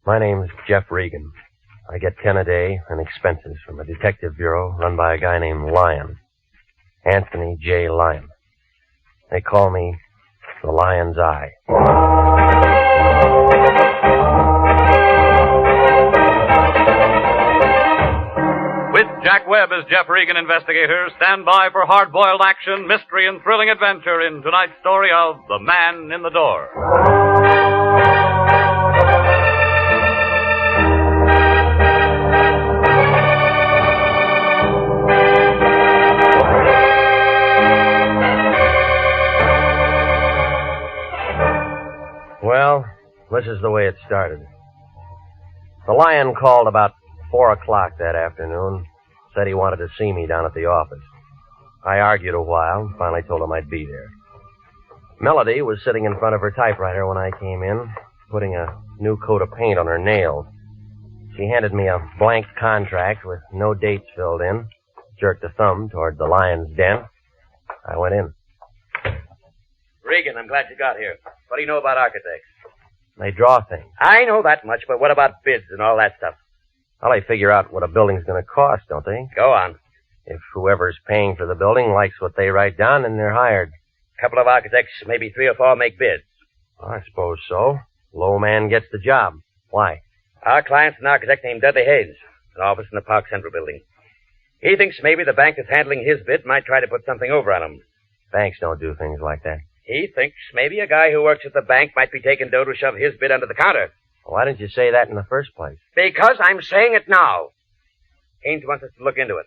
My name's Jeff Regan. I get 10 a day and expenses from a detective bureau run by a guy named Lyon. Anthony J. Lyon. They call me the Lion's Eye. With Jack Webb as Jeff Regan investigator, stand by for hard-boiled action, mystery, and thrilling adventure in tonight's story of The Man in the Door. Well, this is the way it started. The Lion called about 4 o'clock that afternoon. Said he wanted to see me down at the office. I argued a while and finally told him I'd be there. Melody was sitting in front of her typewriter when I came in, putting a new coat of paint on her nails. She handed me a blank contract with no dates filled in, jerked a thumb toward the Lion's den. I went in. Regan, I'm glad you got here. What do you know about architects? They draw things. I know that much, but what about bids and all that stuff? Well, they figure out what a building's going to cost, don't they? Go on. If whoever's paying for the building likes what they write down, then they're hired. A couple of architects, maybe 3 or 4, make bids. Well, I suppose so. Low man gets the job. Why? Our client's an architect named Dudley Haynes, an office in the Park Central building. He thinks maybe the bank that's handling his bid might try to put something over on him. Banks don't do things like that. He thinks maybe a guy who works at the bank might be taking dough to shove his bid under the counter. Why didn't you say that in the first place? Because I'm saying it now. Haynes wants us to look into it.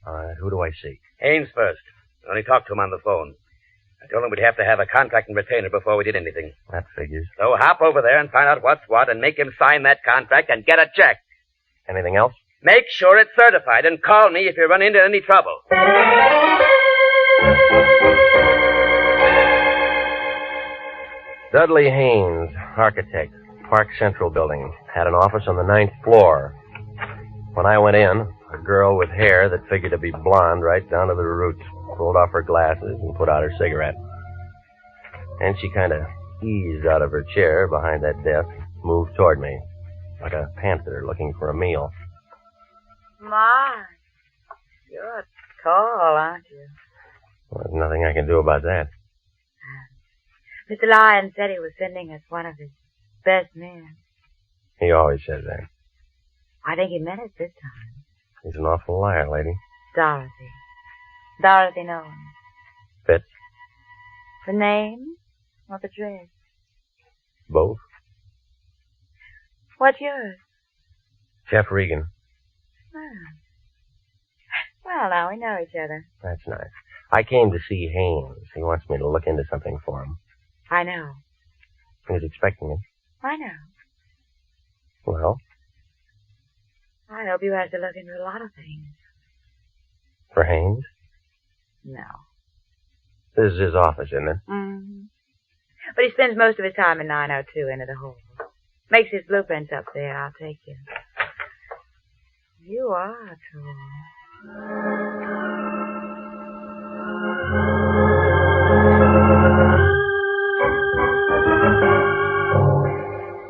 All right, who do I see? Haynes first. I only talked to him on the phone. I told him we'd have to have a contract and retainer before we did anything. That figures. So hop over there and find out what's what and make him sign that contract and get a check. Anything else? Make sure it's certified and call me if you run into any trouble. Dudley Haynes, architect, Park Central building, had an office on the 9th floor. When I went in, a girl with hair that figured to be blonde right down to the roots pulled off her glasses and put out her cigarette. And she kind of eased out of her chair behind that desk, moved toward me, like a panther looking for a meal. My, you're tall, aren't you? Well, there's nothing I can do about that. Mr. Lyon said he was sending us one of his best men. He always says that. I think he meant it this time. He's an awful liar, lady. Dorothy. Dorothy Nolan. Fits? The name or the dress? Both. What's yours? Jeff Regan. Oh. Well, now we know each other. That's nice. I came to see Haynes. He wants me to look into something for him. I know. He's expecting me. I know. Well? I hope you have to look into a lot of things. For Haynes? No. This is his office, isn't it? Mm-hmm. But he spends most of his time in 902 into the hall. Makes his blueprints up there. I'll take you. You are tall.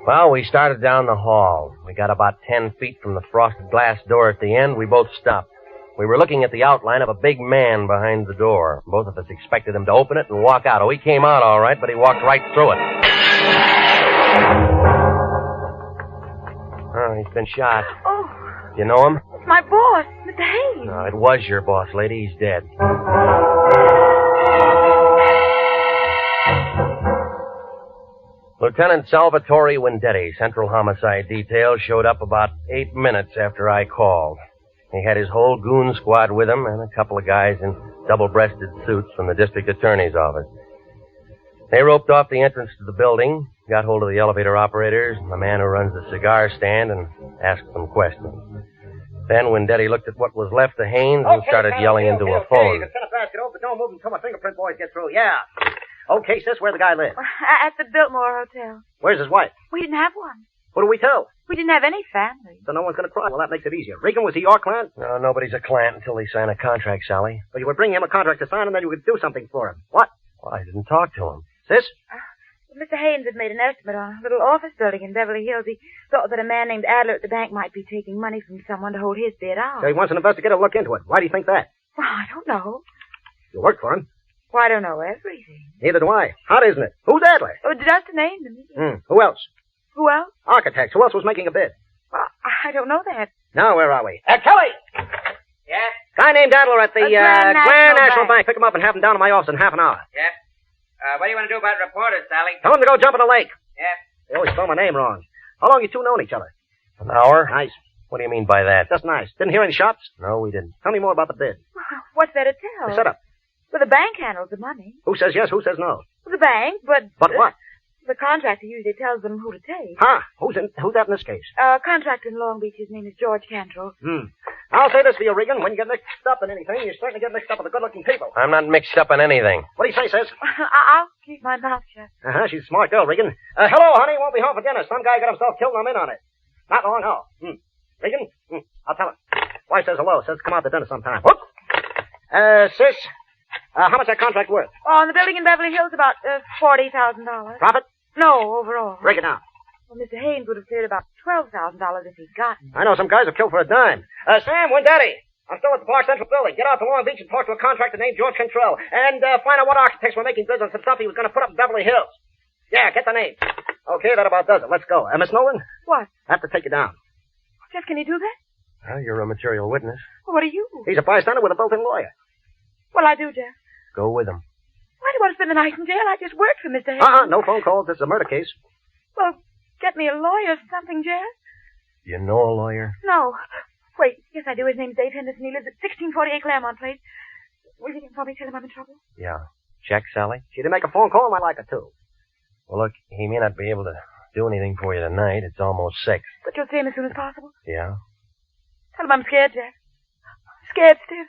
Well, we started down the hall. We got about 10 feet from the frosted glass door at the end. We both stopped. We were looking at the outline of a big man behind the door. Both of us expected him to open it and walk out. Oh, he came out all right, but he walked right through it. Oh, he's been shot. Oh. Do you know him? It's my boss, Mr. Haynes. No, it was your boss, lady. He's dead. Lieutenant Salvatore Vendetti, Central Homicide Detail, showed up about 8 minutes after I called. He had his whole goon squad with him and a couple of guys in double-breasted suits from the district attorney's office. They roped off the entrance to the building, got hold of the elevator operators, the man who runs the cigar stand, and asked them questions. Then Vendetti looked at what was left of Haynes and started yelling into a phone. You can send a basket over, but don't move until my fingerprint boys get through. Yeah. Okay, sis, where the guy lives? At the Biltmore Hotel. Where's his wife? We didn't have one. Who do we tell? We didn't have any family. So no one's going to cry. Well, that makes it easier. Regan, was he your client? No, nobody's a client until they sign a contract, Sally. Well, you would bring him a contract to sign, and then you would do something for him. What? Well, I didn't talk to him. Sis? Mr. Haynes had made an estimate on a little office building in Beverly Hills. He thought that a man named Adler at the bank might be taking money from someone to hold his bid out. So he wants an investigator to look into it. Why do you think that? Well, I don't know. You work for him. Well, I don't know everything. Neither do I. Hot, isn't it? Who's Adler? Oh, just a name to me. Who else? Who else? Architects. Who else was making a bid? Well, I don't know that. Now, where are we? Kelly! Yeah? Guy named Adler at the Grand National Bank. Pick him up and have him down to my office in half an hour. Yeah. What do you want to do about reporters, Sally? Tell him to go jump in the lake. Yeah. They always spell my name wrong. How long you two known each other? An hour? Nice. What do you mean by that? Just nice. Didn't hear any shots? No, we didn't. Tell me more about the bid. Well, what's there to tell? The setup. Well, the bank handles the money. Who says yes, who says no? Well, the bank, but... But what? The contractor usually tells them who to take. Huh? Who's that in this case? Contractor in Long Beach, his name is George Cantrell. I'll say this for you, Regan. When you get mixed up in anything, you certainly get mixed up with the good-looking people. I'm not mixed up in anything. What do you say, sis? I'll keep my mouth shut. She's a smart girl, Regan. Hello, honey. Won't be home for dinner. Some guy got himself killed and I'm in on it. Not long, no. Regan? I'll tell her. Wife says hello. Says come out to dinner sometime. Whoop! Sis, how much that contract worth? Oh, and the building in Beverly Hills, about $40,000. Profit? No, overall. Break it down. Well, Mr. Haynes would have cleared about $12,000 if he'd gotten it. I know some guys who killed for a dime. Sam, when Daddy? I'm still at the Park Central building. Get out to Long Beach and talk to a contractor named George Cantrell. And find out what architects were making bids on some stuff he was going to put up in Beverly Hills. Yeah, get the name. Okay, that about does it. Let's go. Miss Nolan? What? I have to take you down. Jeff, can you do that? Well, you're a material witness. Well, what are you? He's a bystander with a built-in lawyer. Well, I do, Jeff. Go with him. Why do you want to spend the night in jail? I just worked for Mr. Haynes. No phone calls. This is a murder case. Well, get me a lawyer or something, Jeff. You know a lawyer? No. Wait, yes, I do. His name's Dave Henderson. He lives at 1648 Claremont Place. Will you probably tell him I'm in trouble? Yeah. Check, Sally? She didn't make a phone call. I like her, too. Well, look, he may not be able to do anything for you tonight. It's almost 6. But you'll see him as soon as possible. Yeah? Tell him I'm scared, Jeff. Scared stiff.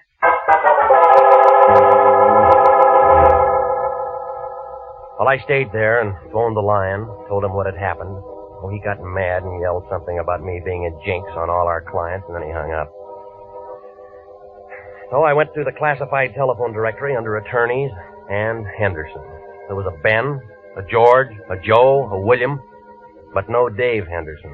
Well, I stayed there and phoned the Lion, told him what had happened. Well, he got mad and yelled something about me being a jinx on all our clients, and then he hung up. So I went through the classified telephone directory under attorneys and Henderson. There was a Ben, a George, a Joe, a William, but no Dave Henderson.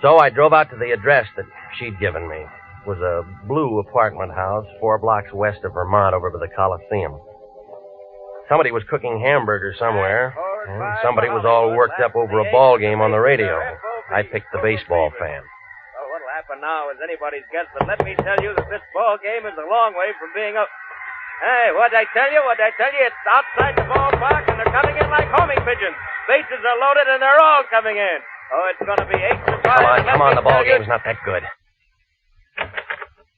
So I drove out to the address that she'd given me. It was a blue apartment house 4 blocks west of Vermont over by the Coliseum. Somebody was cooking hamburgers somewhere, and somebody was all worked up over a ball game on the radio. I picked the baseball fan. Well, what'll happen now is anybody's guess, but let me tell you that this ball game is a long way from being up. Hey, what'd I tell you? It's outside the ballpark, and they're coming in like homing pigeons. Bases are loaded, and they're all coming in. Oh, it's going to be 8-5. Come on, the ball game's not that good.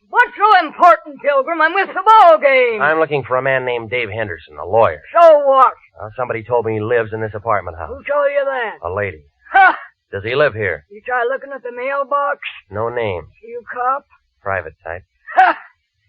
What's so important, Pilgrim? I'm with the ball game. I'm looking for a man named Dave Henderson, a lawyer. So what? Somebody told me he lives in this apartment house. Who told you that? A lady. Ha! Does he live here? You try looking at the mailbox? No name. You cop? Private type. Ha!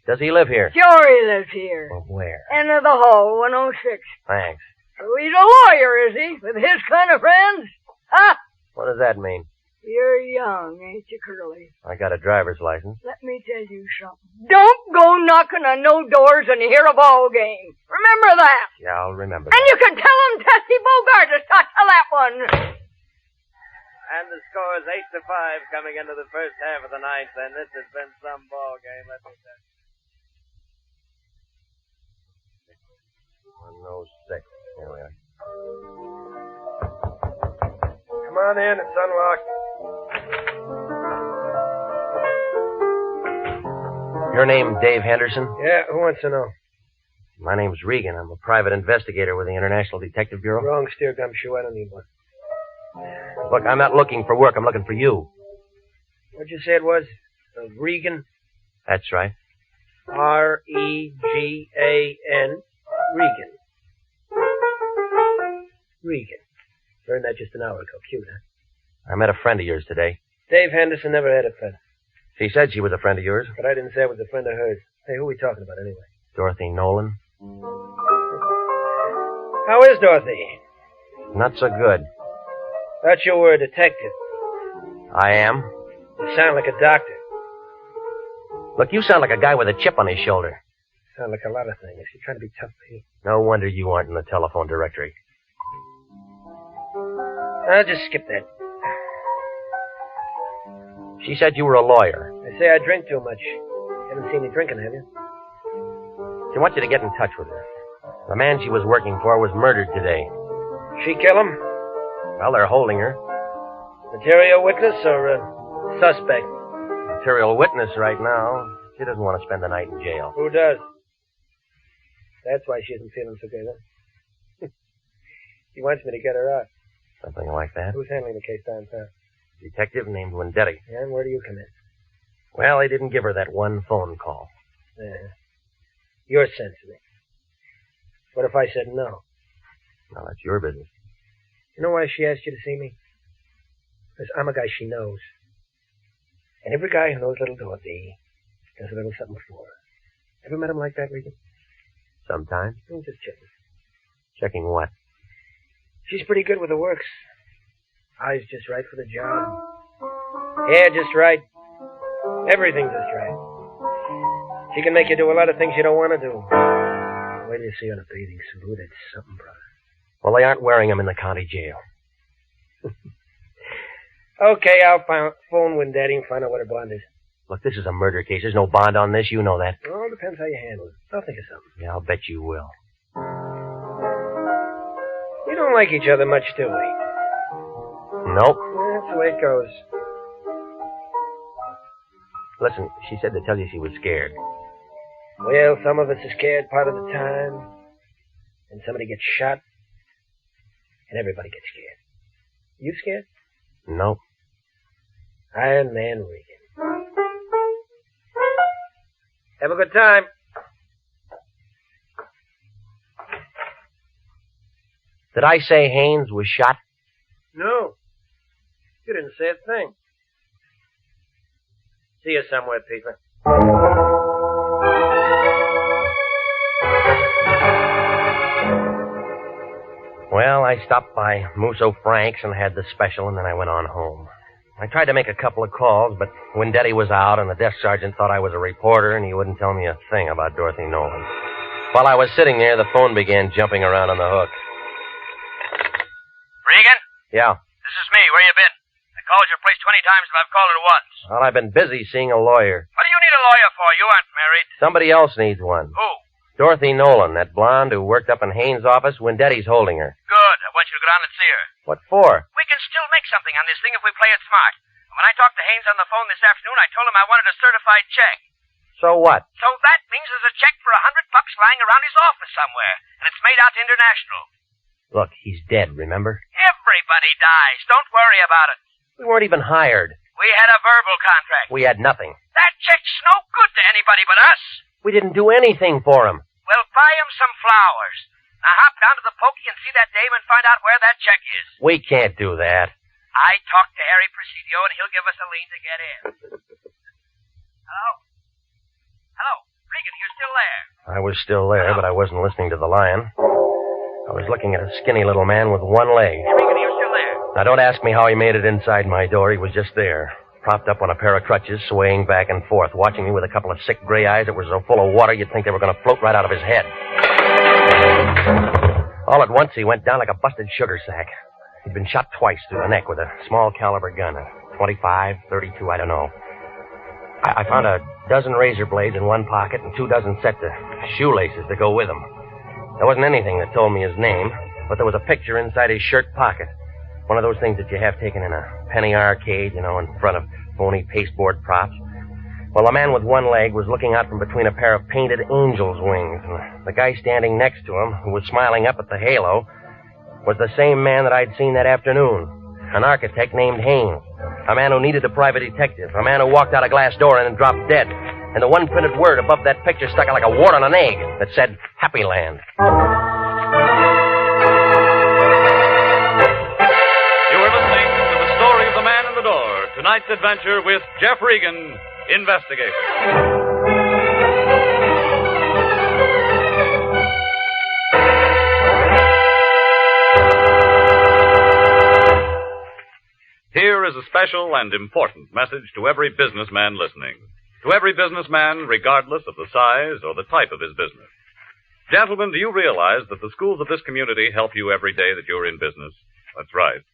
Does he live here? Sure he lives here. Well, where? End of the hall, 106. Thanks. So he's a lawyer, is he? With his kind of friends? Ha! What does that mean? You're young, ain't you, Curly? I got a driver's license. Let me tell you something. Don't go knocking on no doors and hear a ball game. Remember that. Yeah, I'll remember And that. you can tell him Tessie Bogart to start to that one. And the score is 8-5 coming into the first half of the ninth, and this has been some ball game, let me tell you. 106. Here we are. Come on in, it's unlocked. Your name Dave Henderson? Yeah, who wants to know? My name's Regan. I'm a private investigator with the International Detective Bureau. Wrong steer gumshoe, I don't need one. Look, I'm not looking for work. I'm looking for you. What'd you say it was? Regan? That's right. R-E-G-A-N. Regan. Regan. Learned that just an hour ago. Cute, huh? I met a friend of yours today. Dave Henderson never had a friend. She said she was a friend of yours. But I didn't say I was a friend of hers. Hey, who are we talking about anyway? Dorothy Nolan. How is Dorothy? Not so good. Thought you were a detective. I am. You sound like a doctor. Look, you sound like a guy with a chip on his shoulder. Sound like a lot of things. You're trying to be tough, Pete. No wonder you aren't in the telephone directory. I'll just skip that. She said you were a lawyer. They say I drink too much. Haven't seen me drinking, have you? She wants you to get in touch with her. The man she was working for was murdered today. She kill him? Well, they're holding her. Material witness or a suspect? Material witness right now. She doesn't want to spend the night in jail. Who does? That's why she isn't feeling so good, huh? He wants me to get her out. Something like that. Who's handling the case downtown? Detective named Wendetti. Yeah, and where do you come in? Well, they didn't give her that one phone call. Yeah. You're sensitive. What if I said no? Now, that's your business. You know why she asked you to see me? Because I'm a guy she knows. And every guy who knows little Dorothy does a little something for her. Ever met him like that, Regan? Sometimes. I'm just checking. Checking what? She's pretty good with the works. Eyes just right for the job. Hair just right. Everything just right. She can make you do a lot of things you don't want to do. Wait till you see her in a bathing suit. Ooh, that's something, brother. Well, they aren't wearing them in the county jail. Okay, I'll phone Wendetti and find out what her bond is. Look, this is a murder case. There's no bond on this. You know that. It all depends how you handle it. I'll think of something. Yeah, I'll bet you will. We don't like each other much, do we? Nope. That's the way it goes. Listen, she said to tell you she was scared. Well, some of us are scared part of the time. And somebody gets shot. And everybody gets scared. You scared? Nope. Iron Man Regan. Have a good time. Did I say Haynes was shot? No. You didn't say a thing. See you somewhere, Peter. Well, I stopped by Musso Frank's and had the special, and then I went on home. I tried to make a couple of calls, but Wendetti was out, and the desk sergeant thought I was a reporter, and he wouldn't tell me a thing about Dorothy Nolan. While I was sitting there, the phone began jumping around on the hook. Regan? Yeah. This is me. Where you been? I called your place 20 times, but I've called it once. Well, I've been busy seeing a lawyer. What do you need a lawyer for? You aren't married. Somebody else needs one. Who? Dorothy Nolan, that blonde who worked up in Haynes' office. Wendetti's holding her. Good. I want you to go down and see her. What for? We can still make something on this thing if we play it smart. When I talked to Haynes on the phone this afternoon, I told him I wanted a certified check. So what? So that means there's a check for $100 lying around his office somewhere, and it's made out to International. Look, he's dead, remember? Everybody dies. Don't worry about it. We weren't even hired. We had a verbal contract. We had nothing. That check's no good to anybody but us. We didn't do anything for him. Well, buy him some flowers. Now hop down to the pokey and see that dame and find out where that check is. We can't do that. I talked to Harry Presidio, and he'll give us a lien to get in. Hello? Hello? Regan, you're still there? I was still there, but I wasn't listening to the lion. I was looking at a skinny little man with one leg. Hey, Regan, you're still there? Now, don't ask me how he made it inside my door. He was just there, propped up on a pair of crutches, swaying back and forth, watching me with a couple of sick gray eyes that were so full of water you'd think they were going to float right out of his head. All at once, he went down like a busted sugar sack. He'd been shot twice through the neck with a small caliber gun, a 25, 32, I don't know. I found a dozen razor blades in one pocket and 2 dozen sets of shoelaces to go with them. There wasn't anything that told me his name, but there was a picture inside his shirt pocket. One of those things that you have taken in a penny arcade, you know, in front of phony pasteboard props. Well, the man with one leg was looking out from between a pair of painted angel's wings, and the guy standing next to him, who was smiling up at the halo, was the same man that I'd seen that afternoon. An architect named Haynes. A man who needed a private detective. A man who walked out a glass door and then dropped dead. And the one printed word above that picture stuck out like a wart on an egg that said, Happy Land. You were listening to the story of the man in the door. Tonight's adventure with Jeff Regan, investigator. Here is a special and important message to every businessman listening. To every businessman, regardless of the size or the type of his business. Gentlemen, do you realize that the schools of this community help you every day that you're in business? That's right.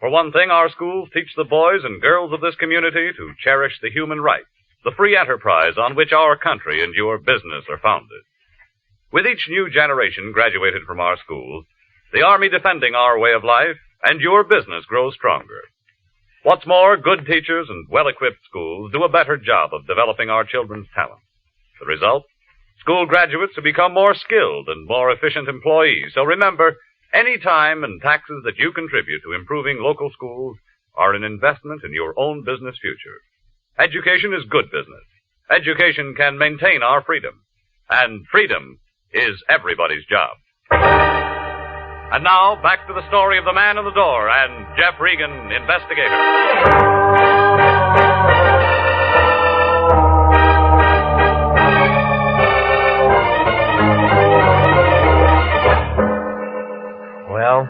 For one thing, our schools teach the boys and girls of this community to cherish the human rights, the free enterprise on which our country and your business are founded. With each new generation graduated from our schools, the Army defending our way of life, and your business grows stronger. What's more, good teachers and well-equipped schools do a better job of developing our children's talents. The result? School graduates who become more skilled and more efficient employees. So remember, any time and taxes that you contribute to improving local schools are an investment in your own business future. Education is good business. Education can maintain our freedom. And freedom is everybody's job. And now, back to the story of the man in the door and Jeff Regan, investigator. Well,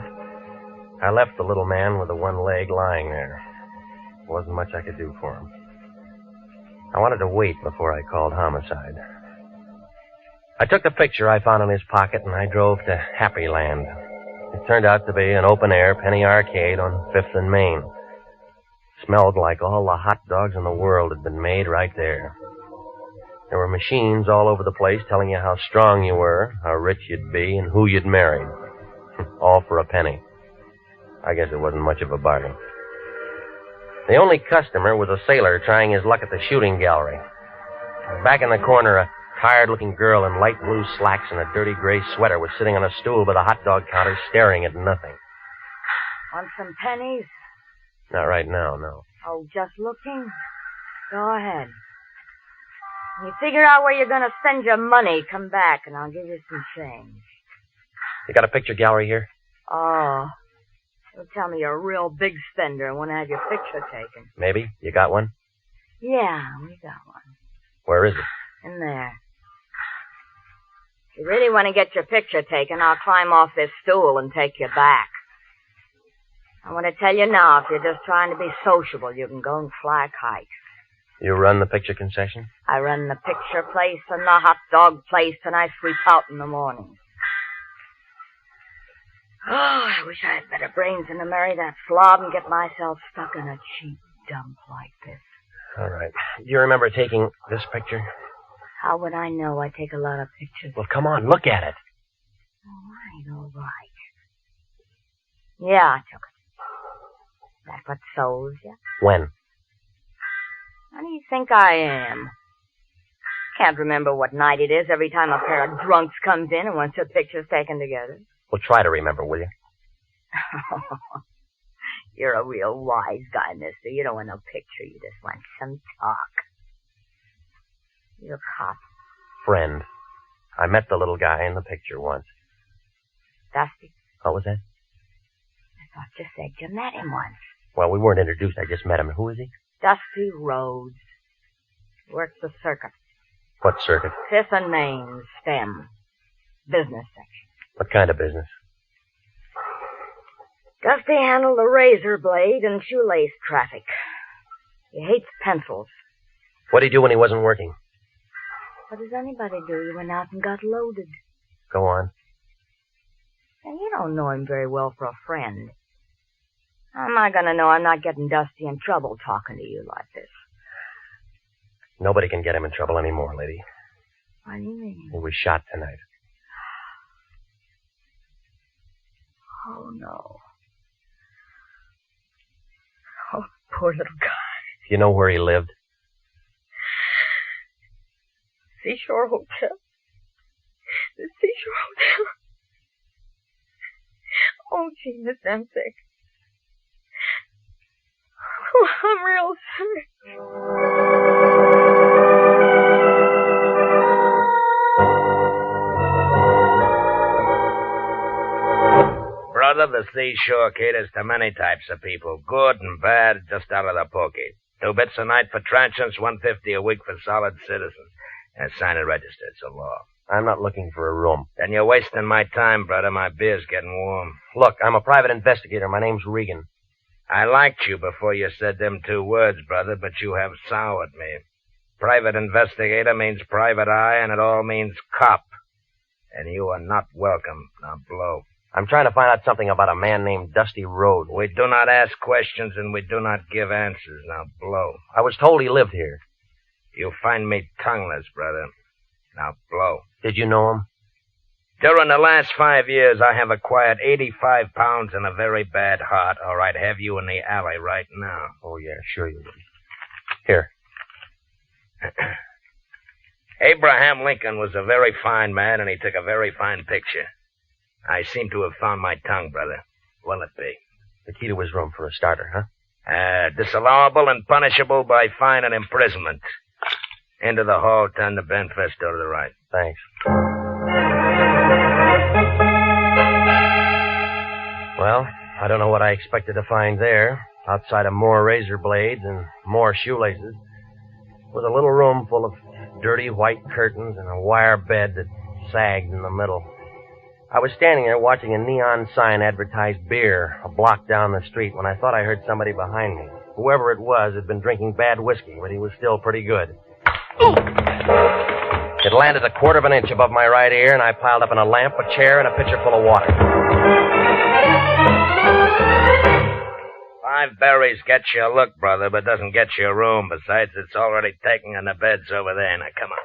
I left the little man with the one leg lying there. There wasn't much I could do for him. I wanted to wait before I called homicide. I took the picture I found in his pocket and I drove to Happy Land. It turned out to be an open-air penny arcade on 5th and Main. It smelled like all the hot dogs in the world had been made right there. There were machines all over the place telling you how strong you were, how rich you'd be, and who you'd marry. All for a penny. I guess it wasn't much of a bargain. The only customer was a sailor trying his luck at the shooting gallery. Back in the corner, a tired-looking girl in light blue slacks and a dirty gray sweater was sitting on a stool by the hot dog counter staring at nothing. Want some pennies? Not right now, no. Oh, just looking? Go ahead. When you figure out where you're going to spend your money, come back and I'll give you some change. You got a picture gallery here? Oh. Don't tell me you're a real big spender and want to have your picture taken. Maybe. You got one? Yeah, we got one. Where is it? In there. If you really want to get your picture taken, I'll climb off this stool and take you back. I want to tell you now, if you're just trying to be sociable, you can go and fly kites. You run the picture concession? I run the picture place and the hot dog place, and I sweep out in the morning. Oh, I wish I had better brains than to marry that slob and get myself stuck in a cheap dump like this. All right. You remember taking this picture? How would I know? I take a lot of pictures. Well, come on, look at it. All right. Yeah, I took it. That what sold you? When? How do you think I am? Can't remember what night it is every time a pair of drunks comes in and wants their pictures taken together. Well, try to remember, will you? You're a real wise guy, mister. You don't want no picture. You just want some talk. You're a cop. Friend. I met the little guy in the picture once. Dusty? What was that? I thought you said you met him once. Well, we weren't introduced. I just met him. Who is he? Dusty Rhodes. Works the circuit. What circuit? 5th and Main, STEM. Business section. What kind of business? Dusty handled the razor blade and shoelace traffic. He hates pencils. What did he do when he wasn't working? What does anybody do? He went out and got loaded. Go on. And you don't know him very well for a friend. How am I going to know I'm not getting Dusty in trouble talking to you like this? Nobody can get him in trouble anymore, lady. What do you mean? He was shot tonight. Oh, no. Oh, poor little guy. Do you know where he lived? Seashore Hotel. The Seashore Hotel. Oh, gee, Miss, I'm sick. Oh, I'm real sick. Brother, the seashore caters to many types of people, good and bad, just out of the pokey. 2 bits a night for transients, $1.50 a week for solid citizens. And sign and register, it's a law. I'm not looking for a room. Then you're wasting my time, brother. My beer's getting warm. Look, I'm a private investigator. My name's Regan. I liked you before you said them 2 words, brother, but you have soured me. Private investigator means private eye, and it all means cop. And you are not welcome. Now blow. I'm trying to find out something about a man named Dusty Rhodes. We do not ask questions and we do not give answers. Now blow. I was told he lived here. You find me tongueless, brother. Now blow. Did you know him? During the last 5 years, I have acquired 85 pounds and a very bad heart, or I'd have you in the alley right now. Oh, yeah, sure you would. Here. Abraham Lincoln was a very fine man, and he took a very fine picture. I seem to have found my tongue, brother. Will it be? The key to his room for a starter, huh? Disallowable and punishable by fine and imprisonment. Into the hall, turn the Benfesto to the right. Thanks. Well, I don't know what I expected to find there. Outside of more razor blades and more shoelaces was a little room full of dirty white curtains and a wire bed that sagged in the middle. I was standing there watching a neon sign advertise beer a block down the street when I thought I heard somebody behind me. Whoever it was had been drinking bad whiskey, but he was still pretty good. It landed a quarter of an inch above my right ear, and I piled up in a lamp, a chair, and a pitcher full of water. 5 berries gets you a look, brother, but doesn't get you a room. Besides, it's already taken and the bed's over there. Now, come on.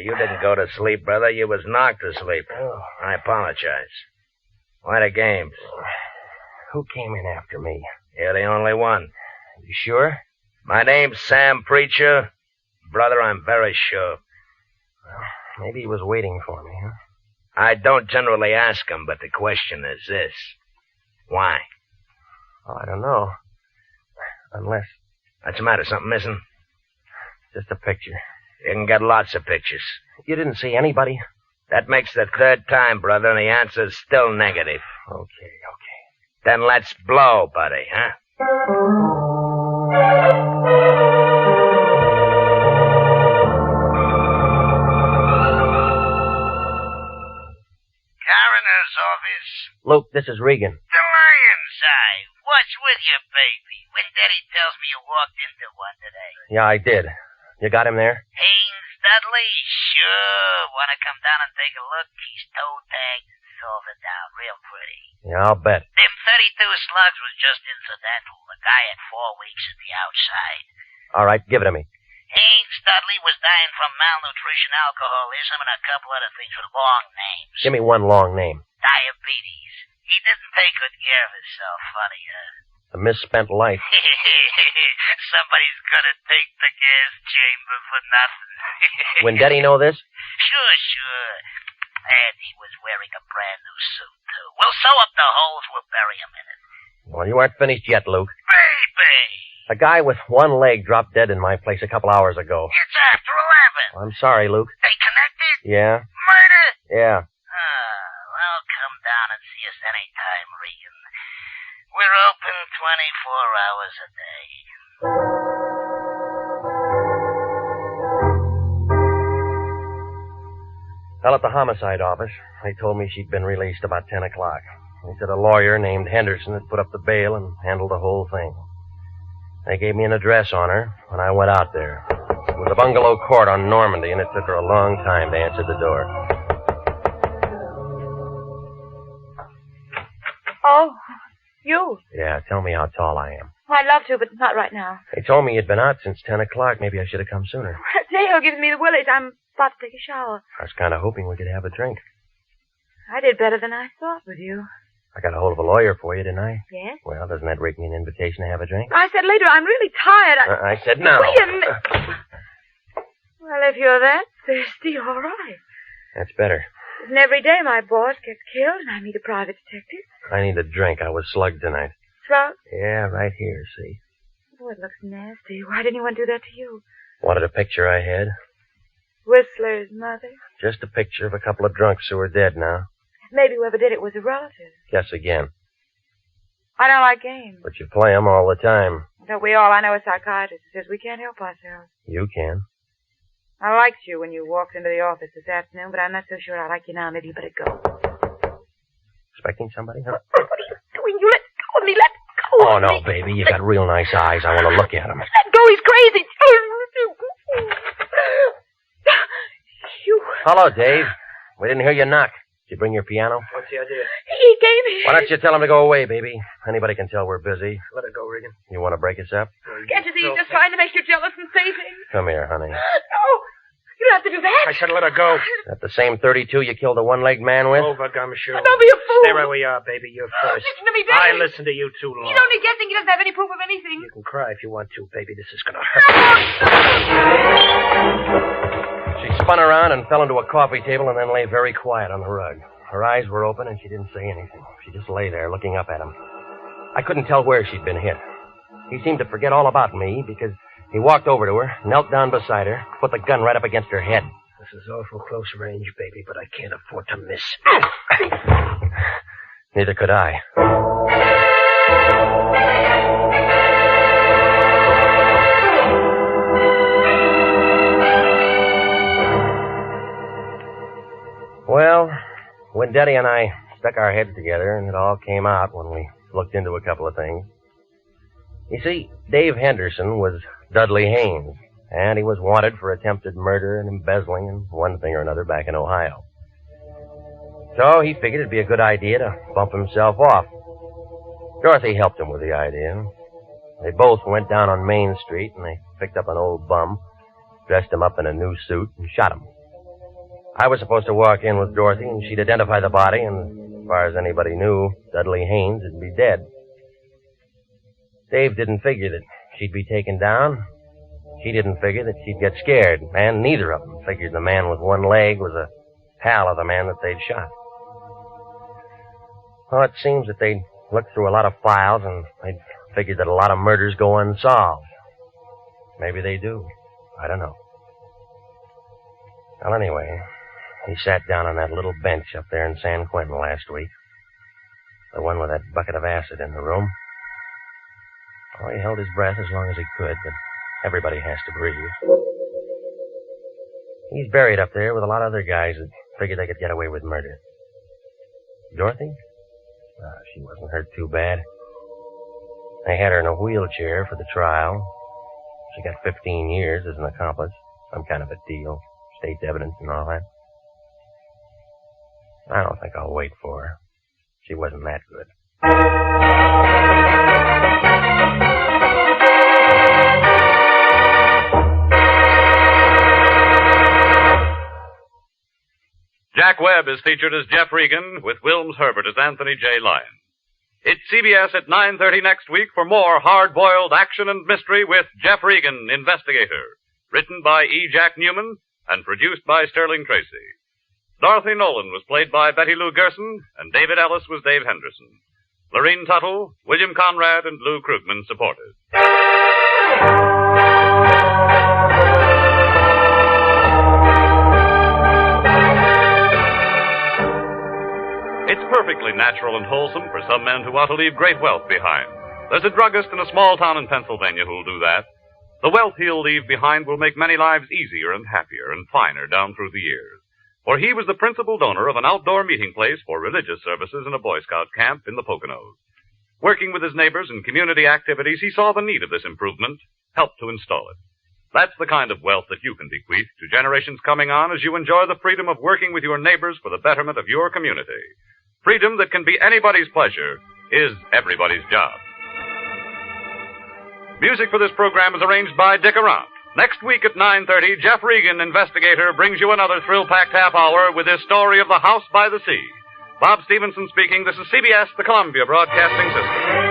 You didn't go to sleep, brother. You was knocked asleep. I apologize. What are games? Who came in after me? You're the only one. You sure? My name's Sam Preacher. Brother, I'm very sure. Well, maybe he was waiting for me, huh? I don't generally ask him, but the question is this. Why? Oh, I don't know. Unless... What's the matter? Something missing? Just a picture. You can get lots of pictures. You didn't see anybody? That makes the 3rd time, brother, and the answer's still negative. Okay. Then let's blow, buddy, huh? Coroner's office. Luke, this is Regan. The lion's eye. What's with you, baby? When Daddy tells me you walked into one today. Yeah, I did. You got him there? Haynes Dudley? Sure. Want to come down and take a look? He's toe-tagged and salted down real pretty. Yeah, I'll bet. Them 32 slugs was just incidental. The guy had 4 weeks at the outside. All right, give it to me. Haynes Dudley was dying from malnutrition, alcoholism, and a couple other things with long names. Give me one long name. Diabetes. He didn't take good care of himself. Funny, huh? A misspent life. Somebody's gonna take the gas chamber for nothing. When Daddy know this? Sure. And he was wearing a brand new suit, too. We'll sew up the holes. We'll bury him in it. Well, you aren't finished yet, Luke. Baby! A guy with one leg dropped dead in my place a couple hours ago. It's after 11. I'm sorry, Luke. They connected? Yeah? Murder? Yeah. Well, come down and see us anytime, Regan. We're open 24 hours a day. Well, at the homicide office, they told me she'd been released about 10 o'clock. They said a lawyer named Henderson had put up the bail and handled the whole thing. They gave me an address on her when I went out there. It was a bungalow court on Normandy, and it took her a long time to answer the door. Oh, you. Yeah, tell me how tall I am. I'd love to, but not right now. They told me you'd been out since 10 o'clock. Maybe I should have come sooner. Dale gives me the willies. I'm about to take a shower. I was kind of hoping we could have a drink. I did better than I thought with you. I got a hold of a lawyer for you, didn't I? Yes? Well, doesn't that rake me an invitation to have a drink? I said later. I'm really tired. I said no. Wait a minute. Well, if you're that thirsty, all right. That's better. Isn't every day my boss gets killed and I meet a private detective? I need a drink. I was slugged tonight. Throat? Yeah, right here, see? Oh, it looks nasty. Why didn't anyone do that to you? Wanted a picture I had? Whistler's mother? Just a picture of a couple of drunks who are dead now. Maybe whoever did it was a relative. Guess again. I don't like games. But you play 'em all the time. Don't we all? I know a psychiatrist who says we can't help ourselves. You can. I liked you when you walked into the office this afternoon, but I'm not so sure I like you now. Maybe you better go. Expecting somebody, huh? What are you doing? You let go of me. Let go Oh, of no, me. baby. You got real nice eyes. I want to look at them. Let go. He's crazy. You. Hello, Dave. We didn't hear you knock. Did Did you bring your piano? What's the idea? He gave me. Why don't you tell him to go away, baby? Anybody can tell we're busy. Let it go, Regan. You want to break us up? Can't you see he's just trying to make you jealous and say things? Come here, honey. No, you don't have to do that. I said let her go. That the same 32 you killed a one-legged man with? Over, Gumshoe. Don't be a fool. Stay where we are, baby. You're first. Listen to me, baby. I listened to you too long. He's only guessing. He doesn't have any proof of anything. You can cry if you want to, baby. This is gonna hurt. She spun around and fell into a coffee table and then lay very quiet on the rug. Her eyes were open and she didn't say anything. She just lay there looking up at him. I couldn't tell where she'd been hit. He seemed to forget all about me because he walked over to her, knelt down beside her, put the gun right up against her head. This is awful close range, baby, but I can't afford to miss. Neither could I. Well, Wendetti and I stuck our heads together, and it all came out when we looked into a couple of things. You see, Dave Henderson was Dudley Haynes, and he was wanted for attempted murder and embezzling and one thing or another back in Ohio. So he figured it'd be a good idea to bump himself off. Dorothy helped him with the idea. They both went down on Main Street, and they picked up an old bum, dressed him up in a new suit, and shot him. I was supposed to walk in with Dorothy, and she'd identify the body, and as far as anybody knew, Dudley Haynes would be dead. Dave didn't figure that she'd be taken down. She didn't figure that she'd get scared, and neither of them figured the man with one leg was a pal of the man that they'd shot. Well, it seems that they'd looked through a lot of files, and they'd figured that a lot of murders go unsolved. Maybe they do. I don't know. Well, anyway, he sat down on that little bench up there in San Quentin last week. The one with that bucket of acid in the room. Oh, he held his breath as long as he could, but everybody has to breathe. He's buried up there with a lot of other guys that figured they could get away with murder. Dorothy? She wasn't hurt too bad. They had her in a wheelchair for the trial. She got 15 years as an accomplice. Some kind of a deal. State's evidence and all that. I don't think I'll wait for her. She wasn't that good. Jack Webb is featured as Jeff Regan, with Wilms Herbert as Anthony J. Lyon. It's CBS at 9:30 next week for more hard-boiled action and mystery with Jeff Regan, Investigator. Written by E. Jack Newman and produced by Sterling Tracy. Dorothy Nolan was played by Betty Lou Gerson, and David Ellis was Dave Henderson. Lorene Tuttle, William Conrad, and Lou Krugman supported. It's perfectly natural and wholesome for some men who want to leave great wealth behind. There's a druggist in a small town in Pennsylvania who'll do that. The wealth he'll leave behind will make many lives easier and happier and finer down through the years. For he was the principal donor of an outdoor meeting place for religious services in a Boy Scout camp in the Poconos. Working with his neighbors in community activities, he saw the need of this improvement, helped to install it. That's the kind of wealth that you can bequeath to generations coming on as you enjoy the freedom of working with your neighbors for the betterment of your community. Freedom that can be anybody's pleasure is everybody's job. Music for this program is arranged by Dick Arant. Next week at 9:30, Jeff Regan, Investigator, brings you another thrill-packed half hour with his story of the House by the Sea. Bob Stevenson speaking. This is CBS, the Columbia Broadcasting System.